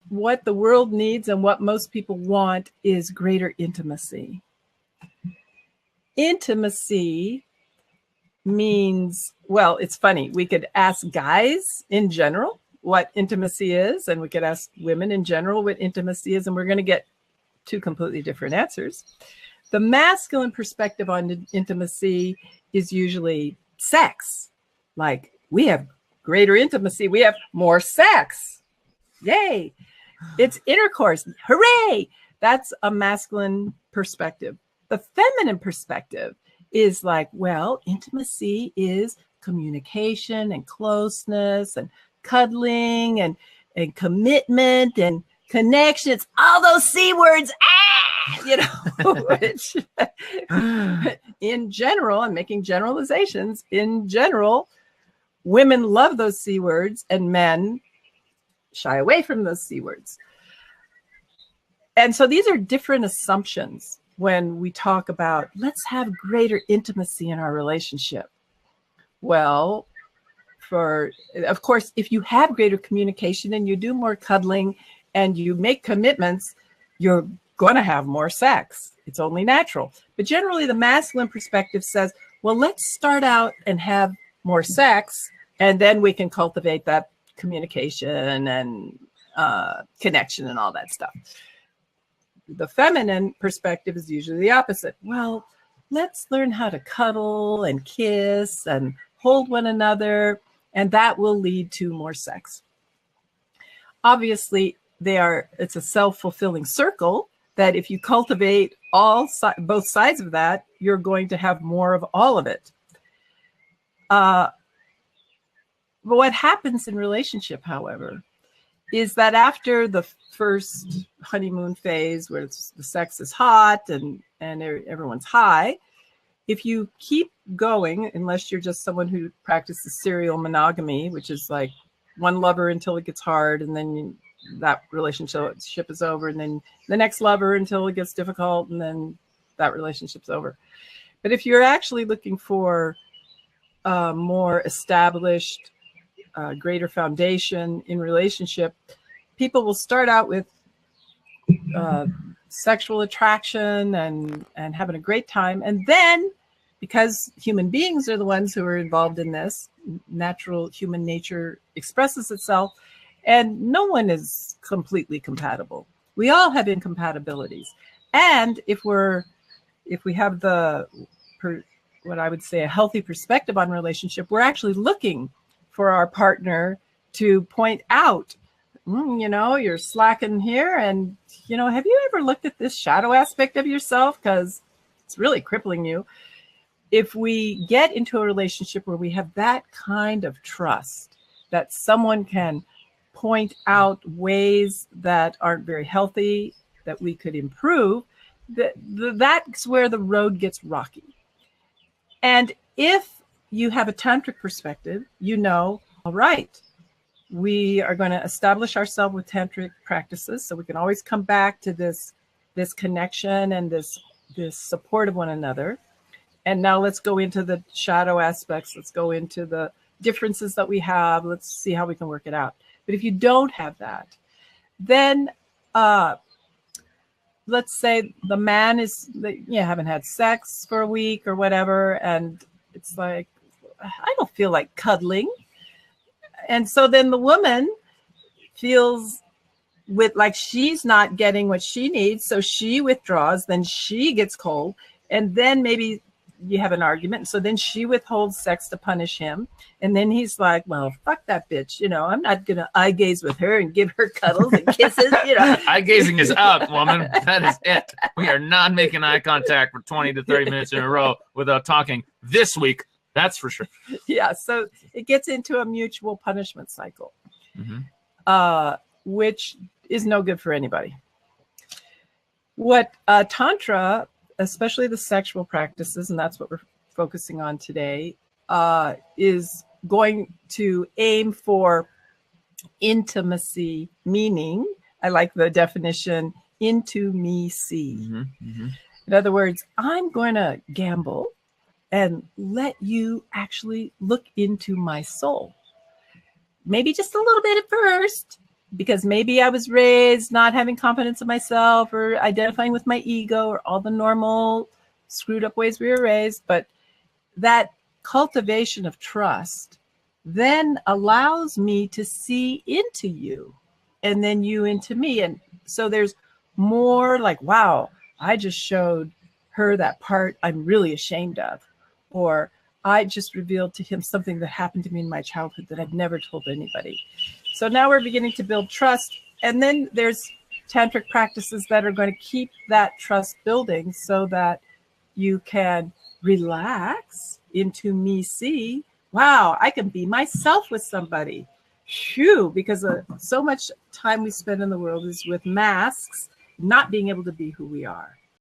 what the world needs and what most people want is greater intimacy. Intimacy means, well, it's funny. We could ask guys in general what intimacy is, and we could ask women in general what intimacy is, and we're going to get two completely different answers. The masculine perspective on intimacy is usually sex. Like, we have greater intimacy. We have more sex. Yay. It's intercourse. Hooray. That's a masculine perspective. The feminine perspective is like, well, intimacy is communication and closeness and cuddling and commitment and connections, all those C words, which in general, I'm making generalizations, in general, women love those C words and men shy away from those C words. And so these are different assumptions when we talk about, let's have greater intimacy in our relationship. Well, of course, if you have greater communication and you do more cuddling and you make commitments, you're going to have more sex. It's only natural. But generally, the masculine perspective says, well, let's start out and have more sex, and then we can cultivate that communication and connection and all that stuff. The feminine perspective is usually the opposite. Well, let's learn how to cuddle and kiss and hold one another, and that will lead to more sex. Obviously, it's a self-fulfilling circle that if you cultivate both sides of that, you're going to have more of all of it. But what happens in relationship, however, is that after the first honeymoon phase where the sex is hot and everyone's high, if you keep going, unless you're just someone who practices serial monogamy, which is like one lover until it gets hard, and then that relationship is over, and then the next lover until it gets difficult, and then that relationship's over. But if you're actually looking for more established, greater foundation in relationship, people will start out with sexual attraction and having a great time. And then, because human beings are the ones who are involved in this, natural human nature expresses itself, and no one is completely compatible. We all have incompatibilities. And if we have what I would say a healthy perspective on relationship, we're actually looking for our partner to point out, you're slacking here, and have you ever looked at this shadow aspect of yourself, because it's really crippling you. If we get into a relationship where we have that kind of trust, that someone can point out ways that aren't very healthy that we could improve, that's where the road gets rocky. And if you have a tantric perspective, all right, we are going to establish ourselves with tantric practices, so we can always come back to this connection and this support of one another. And now let's go into the shadow aspects. Let's go into the differences that we have. Let's see how we can work it out. But if you don't have that, then let's say the man haven't had sex for a week or whatever, and it's like, I don't feel like cuddling. And so then the woman feels like she's not getting what she needs, so she withdraws, then she gets cold, and then maybe you have an argument. So then she withholds sex to punish him. And then he's like, well, fuck that bitch. I'm not going to eye gaze with her and give her cuddles and kisses. Eye gazing is out, woman. That is it. We are not making eye contact for 20 to 30 minutes in a row without talking this week. That's for sure. Yeah. So it gets into a mutual punishment cycle, which is no good for anybody. What Tantra, especially the sexual practices, and that's what we're focusing on today, is going to aim for intimacy, meaning, I like the definition, into me see. In other words, I'm going to gamble and let you actually look into my soul. Maybe just a little bit at first, because maybe I was raised not having confidence in myself or identifying with my ego or all the normal screwed up ways we were raised. But that cultivation of trust then allows me to see into you and then you into me. And so there's more like, wow, I just showed her that part I'm really ashamed of, or I just revealed to him something that happened to me in my childhood that I've never told anybody. So now we're beginning to build trust. And then there's tantric practices that are going to keep that trust building so that you can relax into me see, wow, I can be myself with somebody. Phew, because so much time we spend in the world is with masks, not being able to be who we are.